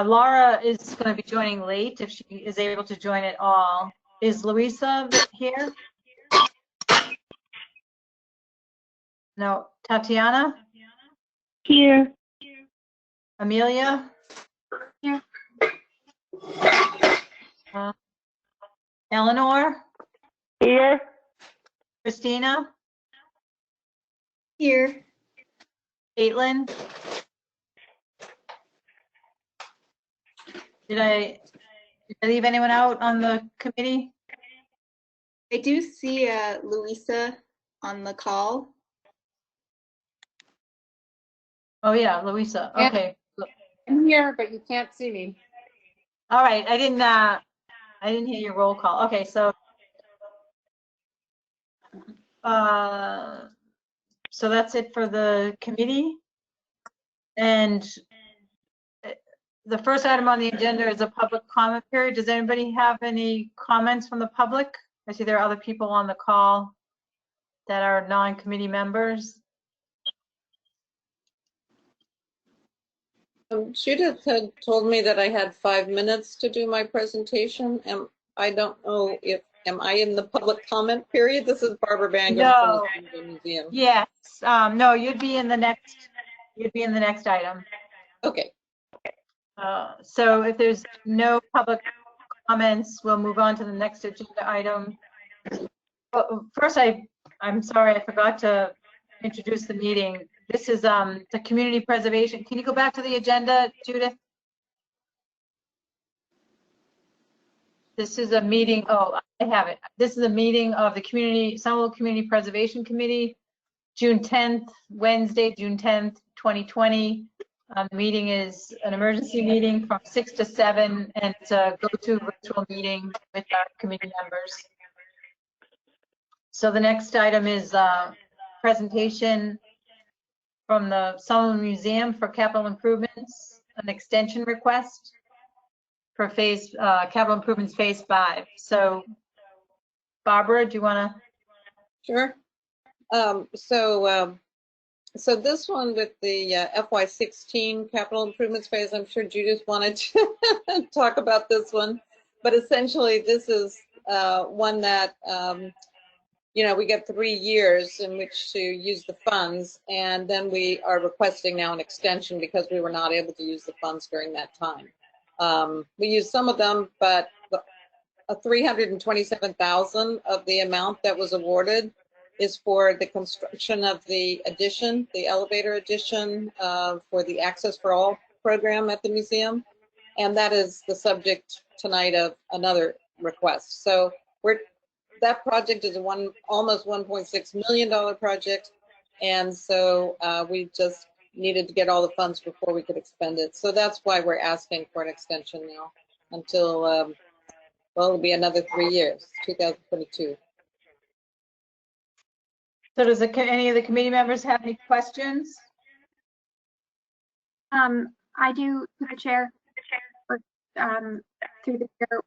Laura is going to be joining late if she is able to join at all. Is Louisa here? No. Tatiana? Here. Amelia? Here. Eleanor? Here. Christina? Here. Caitlin? Did I leave anyone out on the committee? I do see Louisa on the call. Oh yeah, Louisa. Yeah. Okay. I'm here, but you can't see me. All right. I didn't hear your roll call. Okay, so so that's it for the committee. And the first item on the agenda is a public comment period. Does anybody have any comments from the public? I see there are other people on the call that are non-committee members. Judith had told me that I had 5 minutes to do my presentation, and I don't know if, am I in the public comment period? This is Barbara Bangham No. from the museum. Yes. No, you'd be in the next item. Okay. So if there's no public comments, we'll move on to the next agenda item. First, I'm sorry, I forgot to introduce the meeting. This is the community preservation. Can you go back to the agenda, Judith? This is a meeting, oh, I have it. This is a meeting of the Somerville Community Preservation Committee, June 10th, Wednesday, June 10th, 2020. The meeting is an emergency meeting from 6 to 7, and it's a go-to virtual meeting with our committee members. So the next item is presentation from the Somerville Museum for capital improvements, an extension request for capital improvements phase 5. So Barbara, do you want to? Sure. So this one with the FY16 capital improvements phase, I'm sure Judith wanted to talk about this one, but essentially this is one that we get 3 years in which to use the funds, and then we are requesting now an extension because we were not able to use the funds during that time. We used some of them, but 327,000 of the amount that was awarded is for the construction of the addition, the elevator addition for the Access for All program at the museum. And that is the subject tonight of another request. So that project is almost $1.6 million project. And so we just needed to get all the funds before we could expend it. So that's why we're asking for an extension now until, well, it'll be another 3 years, 2022. So does any of the committee members have any questions? I do, through the chair. Through the chair.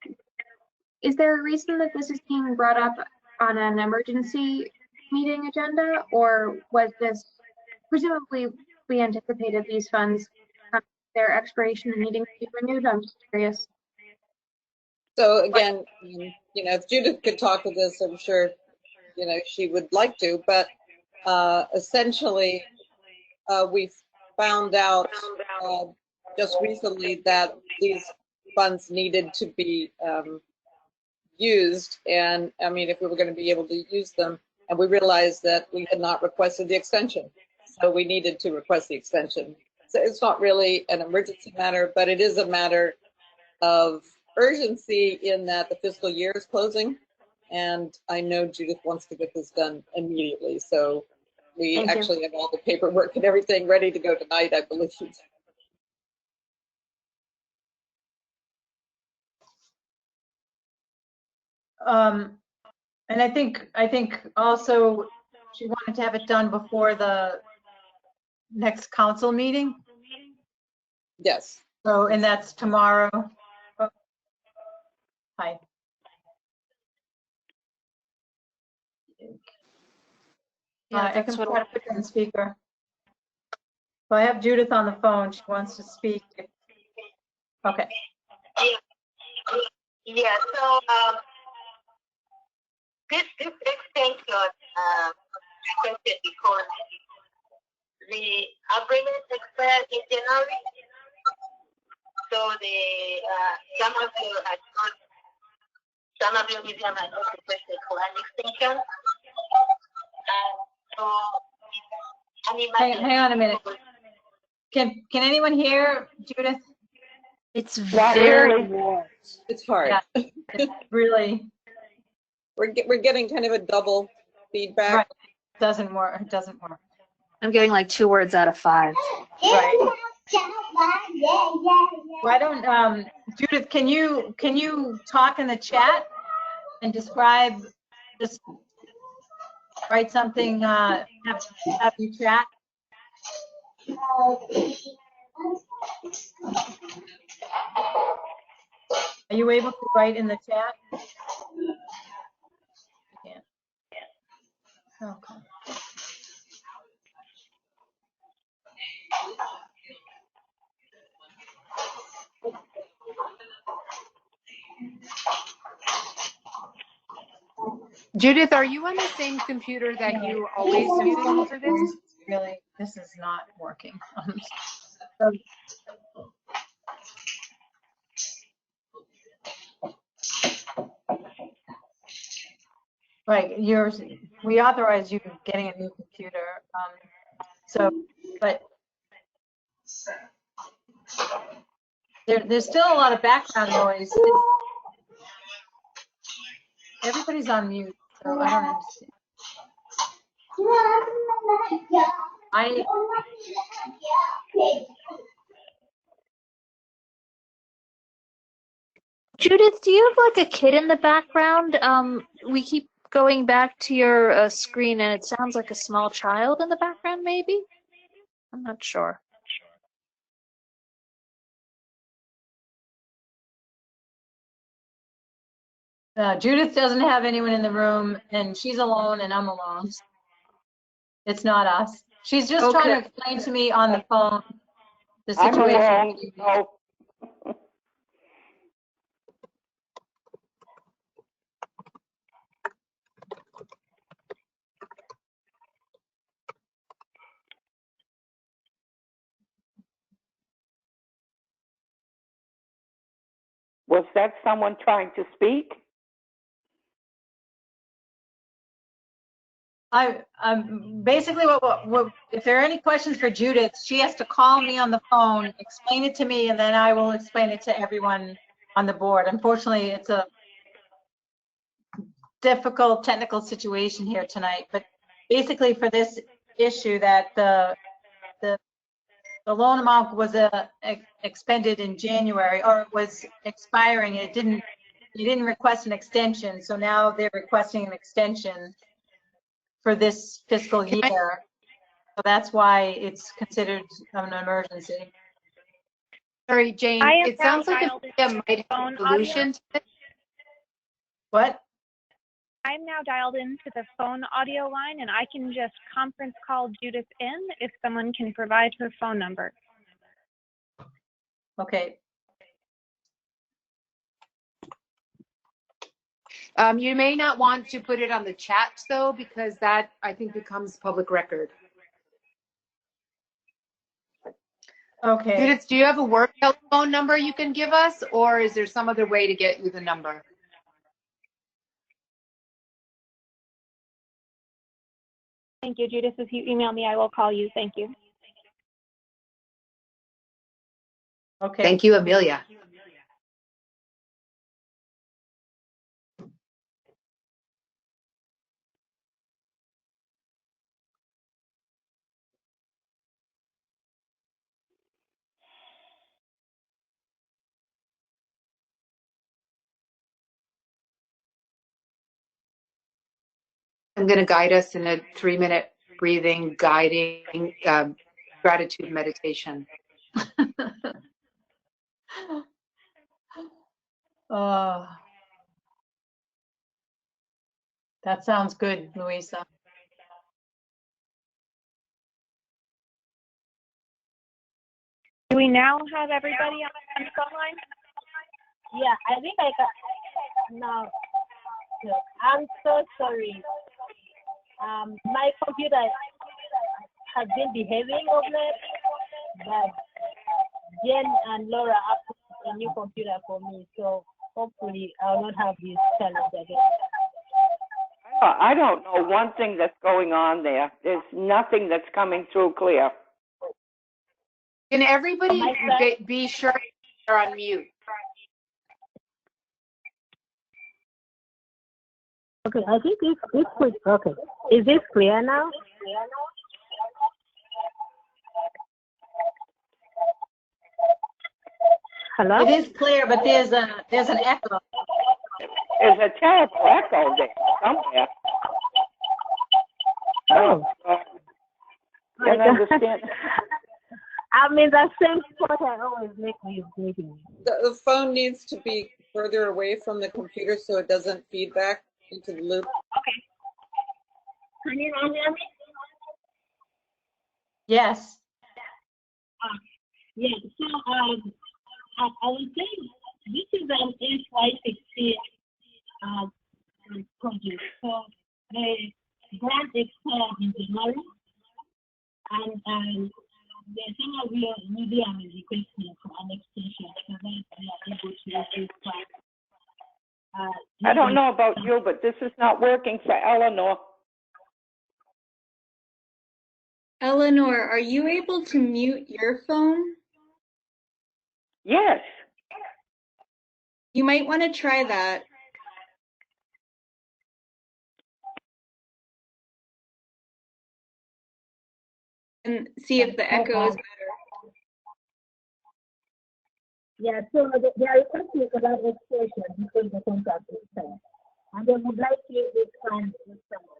Is there a reason that this is being brought up on an emergency meeting agenda, or was this, presumably we anticipated these funds, their expiration and needing to be renewed? I'm just curious. So again, if Judith could talk to this, I'm sure, she would like to, but essentially we found out just recently that these funds needed to be used, and I mean, if we were going to be able to use them, and we realized that we had not requested the extension, so we needed to request the extension. So it's not really an emergency matter, but it is a matter of urgency in that the fiscal year is closing, and I know Judith wants to get this done immediately, so we actually have all the paperwork and everything ready to go tonight, I believe. And I think also she wanted to have it done before the next council meeting. Yes. So, and that's tomorrow. Oh. Hi. Yeah, I can put it on speaker. So I have Judith on the phone. She wants to speak. Okay. Yeah, so this extension requested because the agreement expired in January. So some of your museum had also requested for an extension. So Hang on a minute. Can anyone hear Judith? It's Not very really. warm. It's hard. Yeah. It's really, We're getting kind of a double feedback. right, doesn't work, it doesn't work. I'm getting like 2 words out of 5. Right. Why don't, Judith, can you talk in the chat and describe, just write something, have you chat? Are you able to write in the chat? Yeah. Okay. Judith, are you on the same computer that you always use for this? Really, this is not working. So, right, we authorize you getting a new computer. So, but there's still a lot of background noise. Everybody's on mute, so I don't understand. Judith, do you have like a kid in the background? We keep going back to your screen and it sounds like a small child in the background, maybe? I'm not sure. Judith doesn't have anyone in the room, and she's alone, and I'm alone. It's not us. She's just trying to explain to me on the phone the I'm situation. alone. Oh, was that someone trying to speak? Basically what if there are any questions for Judith, she has to call me on the phone, explain it to me, and then I will explain it to everyone on the board. Unfortunately, it's a difficult technical situation here tonight, but basically for this issue that the loan amount was expended in January, or it was expiring, and you didn't request an extension, so now they're requesting an extension for this fiscal year. So that's why it's considered an emergency. Sorry, Jane, I am it sounds like now a might have a solution to this. What? I'm now dialed into the phone audio line, and I can just conference call Judith in if someone can provide her phone number. Okay. You may not want to put it on the chat though, because that I think becomes public record. Okay. Judith, do you have a work telephone number you can give us, or is there some other way to get you the number? Thank you, Judith. If you email me, I will call you. Thank you. Okay. Thank you, Amelia. I'm going to guide us in a 3-minute breathing, guiding, gratitude meditation. Oh, that sounds good, Louisa. we now have everybody on the phone line? Yeah, I think I can now. I'm so sorry. My computer has been behaving of late, but Jen and Laura have a new computer for me, so hopefully I'll not have this challenge again. I don't know one thing that's going on there. There's nothing that's coming through clear. Can everybody be sure they're on mute? Okay, I think it's quick. Okay, is this clear now? Hello? It is clear, but there's an echo. There's a terrible echo there somewhere. Oh. I don't understand. I'm in the same spot I always make these meetings. The phone needs to be further away from the computer so it doesn't feedback into the loop. Okay. Can you now hear me? Yes. Yeah, so I was saying this is an FY16 project. So the grant expired in January, and the Summerville Museum is requesting for an extension so that they are able to use this. I don't know about you, but this is not working for Eleanor. Eleanor, are you able to mute your phone? Yes. You might want to try that. And see if the echo is better. Yeah, so they are requesting for that extension because the contract is signed. And they would like to expand with someone.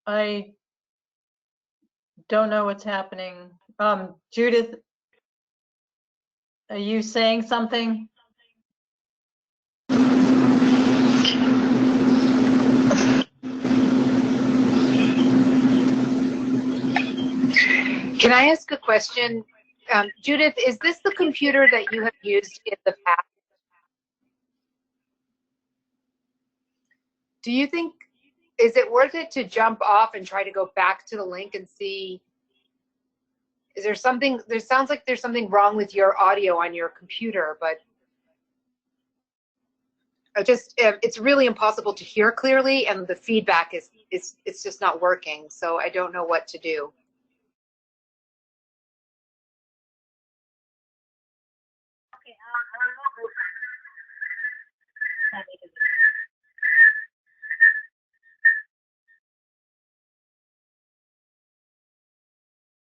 I don't know what's happening. Judith, are you saying something? Can I ask a question? Judith, is this the computer that you have used in the past? Do you think, is it worth it to jump off and try to go back to the link and see, is there something, there sounds like there's something wrong with your audio on your computer, but it's really impossible to hear clearly and the feedback it's just not working. So I don't know what to do.